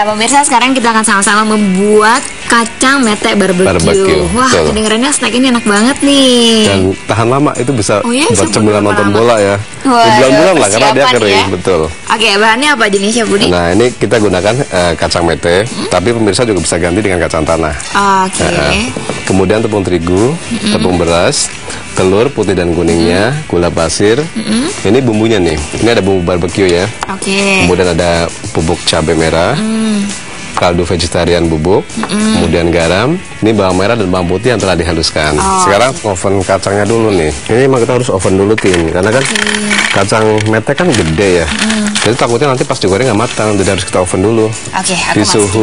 Ya pemirsa, sekarang kita akan sama-sama membuat kacang mete barbecue. Wah, kedengarannya snack ini enak banget nih. Dan tahan lama, itu bisa buat cemilan nonton bola ya. Wah, bulan-bulan lah karena dia kering, ya. betul. Oke, bahannya apa aja nih Chef Budi? Nah, ini kita gunakan kacang mete, tapi pemirsa juga bisa ganti dengan kacang tanah. Oke. Kemudian tepung terigu, tepung beras, telur putih dan kuningnya, gula pasir. Ini bumbunya nih. Ini ada bumbu barbecue ya. Oke. Kemudian ada bubuk cabai merah, kaldu vegetarian bubuk, kemudian garam. Ini bawang merah dan bawang putih yang telah dihaluskan. Sekarang oven kacangnya dulu nih. Ini emang kita harus oven dulu Tin, karena kan kacang mete kan gede ya. Jadi takutnya nanti pas digoreng nggak matang, jadi harus kita oven dulu. Oke. Di suhu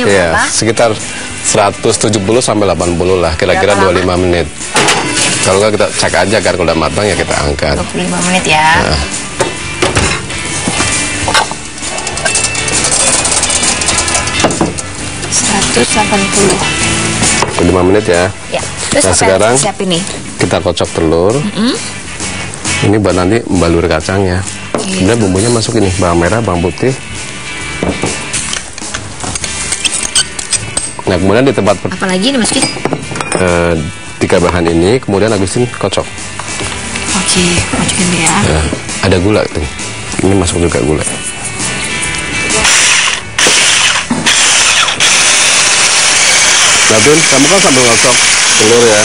ya, sekitar 170 sampai 80 lah, kira-kira 25 menit. Kalau nggak kita cek aja kan, kalau udah matang ya kita angkat. 25 menit ya. Nah. 5 menit ya. Ya. Terus nah sekarang siapin nih. Kita kocok telur. Ini buat nanti membalur kacangnya. Kemudian bumbunya masuk ini, bawang merah, bawang putih. Nah kemudian di tempat apalagi nih Mas Kis? 3 bahan ini kemudian habisin kocok. Oke, kocokin dulu ya. Nah, ada gula tuh. Ini masuk juga gula. Nah Tin, kamu kan sambil ngocok telur ya.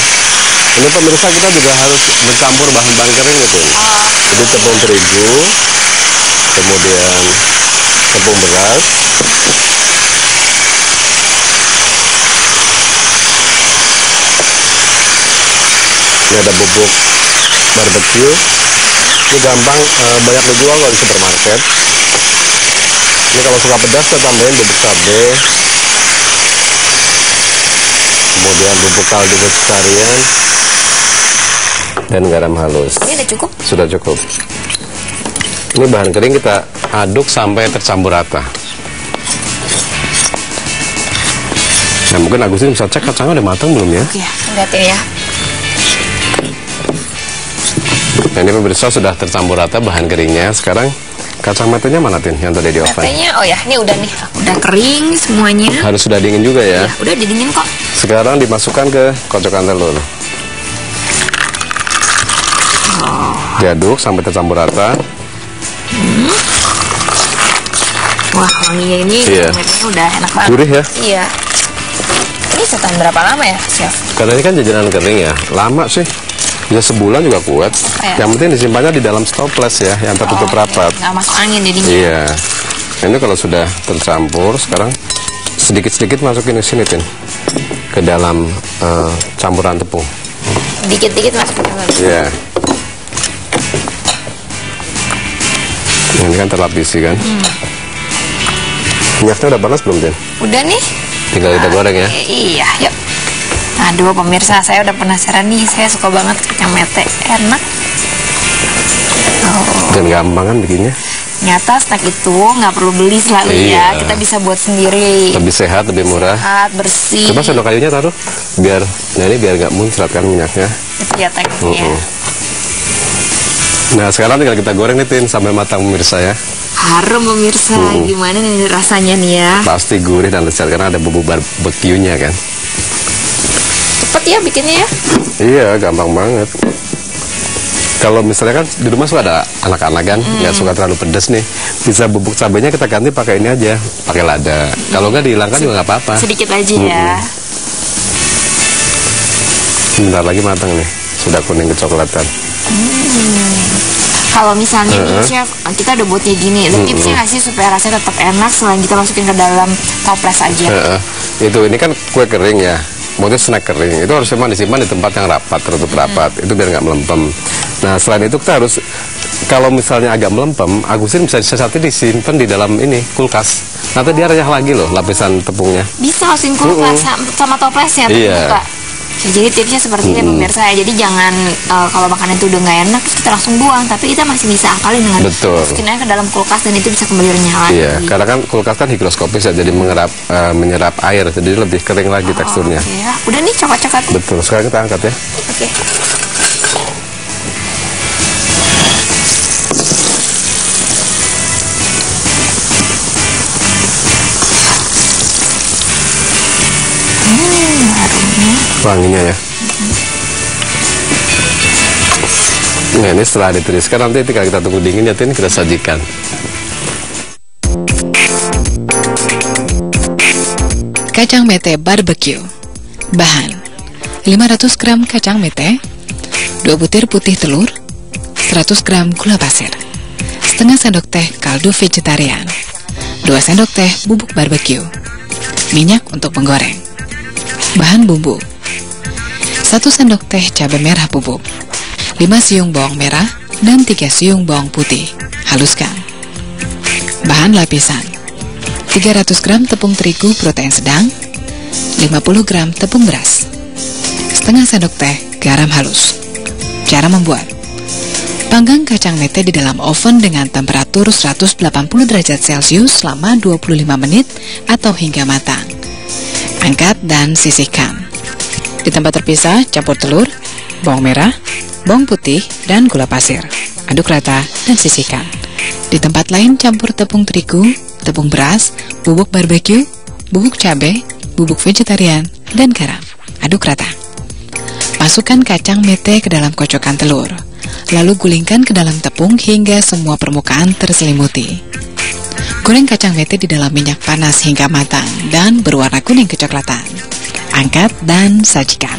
Ini pemirsa kita juga harus mencampur bahan-bahan kering itu. Jadi tepung terigu, kemudian tepung beras, ini ada bubuk barbecue. Ini gampang, banyak dijual kalau di supermarket. Ini kalau suka pedas kita tambahin bubuk cabai, kemudian bubuk kaldu vegetarian dan garam halus. Ini udah cukup? Sudah cukup. Ini bahan kering kita aduk sampai tercampur rata. Nah mungkin Agustin bisa cek kacangnya udah matang belum ya? Iya, lihatin ya. Nah ini pemirsa sudah tercampur rata bahan keringnya. Sekarang kacang metenya mana Tin? Yang tadi di oven? Metenya, oh ya, ini udah nih, udah kering semuanya. Harus sudah dingin juga ya? Iya, udah dingin kok. Sekarang dimasukkan ke kocokan telur. Diaduk sampai tercampur rata. Wah, wanginya ini metenya udah enak banget. Gurih ya? Iya. Ini setan berapa lama ya, Chef? Karena ini kan jajanan kering ya, lama sih. Bisa sebulan juga kuat. Yang penting disimpannya di dalam toples ya, yang tertutup rapat. Nggak masuk angin jadinya. Iya. Ini kalau sudah tercampur, sekarang sedikit-sedikit masukin ke sini Tin, ke dalam campuran tepung. Dikit-dikit masukin ke dalam. Iya. Ini kan terlapisi kan. Minyaknya udah panas belum Tin? Udah nih. Tinggal kita goreng ya. Iya, yuk. Aduh pemirsa, saya udah penasaran nih. Saya suka banget kacang mete, enak. Dan gampang kan bikinnya. Nyata snack itu nggak perlu beli selalu ya. Kita bisa buat sendiri. Lebih sehat, lebih murah. Sehat, bersih. Coba sendok kayunya taruh, biar ini biar nggak muncrat kan minyaknya. Itu ya teksnya. Nah sekarang tinggal kita goreng nih Tin sampai matang pemirsa ya. Harum pemirsa, gimana nih rasanya nih ya? Pasti gurih dan lezat karena ada bumbu barbecue-nya kan. Cepet ya bikinnya ya? Iya, gampang banget. Kalau misalnya kan di rumah suka ada anak-anak kan, nggak suka terlalu pedas nih, bisa bubuk cabenya kita ganti pakai ini aja, pakai lada. Kalau nggak dihilangkan juga nggak apa-apa. Sedikit aja ya. Sebentar lagi matang nih, sudah kuning kecoklatan. Kalau misalnya nih Chef, kita udah buatnya gini, ada tipsnya nggak sih supaya rasanya tetap enak selain kita masukin ke dalam toples aja? Itu ini kan kue kering ya, maksudnya snack kering, itu harus memang disimpan di tempat yang rapat, tertutup rapat, itu biar nggak melempem. Nah selain itu kita harus, kalau misalnya agak melempem, Agustin bisa sesaatnya disimpan di dalam ini kulkas. Nanti dia renyah lagi loh lapisan tepungnya. Bisa masukin kulkas sama toplesnya, buka. Ya, jadi tipsnya seperti ini pemirsa ya. Jadi jangan kalau makanan itu udah nggak enak terus kita langsung buang, tapi kita masih bisa akalin dengan masukin aja ke dalam kulkas dan itu bisa kembali renyah lagi. Iya, karena kan kulkas kan higroskopis ya, jadi menyerap air, jadi lebih kering lagi teksturnya. Ya. Udah nih coklat-coklat. Betul, sekarang kita angkat ya. Oke. Harumnya. Wanginya ya. Nah, ini setelah ditiriskan, nanti ketika kita tunggu dingin ya, ini kita sajikan. Kacang mete barbecue. Bahan: 500 gram kacang mete, 2 butir putih telur, 100 gram gula pasir, setengah sendok teh kaldu vegetarian, 2 sendok teh bubuk barbecue, minyak untuk menggoreng. Bahan bumbu: 1 sendok teh cabai merah bubuk, 5 siung bawang merah, dan 3 siung bawang putih. Haluskan. Bahan lapisan: 300 gram tepung terigu protein sedang, 50 gram tepung beras, setengah sendok teh garam halus. Cara membuat: panggang kacang mete di dalam oven dengan temperatur 180 derajat Celcius selama 25 menit atau hingga matang. Angkat dan sisihkan. Di tempat terpisah, campur telur, bawang merah, bawang putih, dan gula pasir. Aduk rata dan sisihkan. Di tempat lain, campur tepung terigu, tepung beras, bubuk barbeque, bubuk cabai, bubuk vegetarian, dan garam. Aduk rata. Masukkan kacang mete ke dalam kocokan telur. Lalu gulingkan ke dalam tepung hingga semua permukaan terselimuti. Goreng kacang mete di dalam minyak panas hingga matang dan berwarna kuning kecoklatan. Angkat dan sajikan.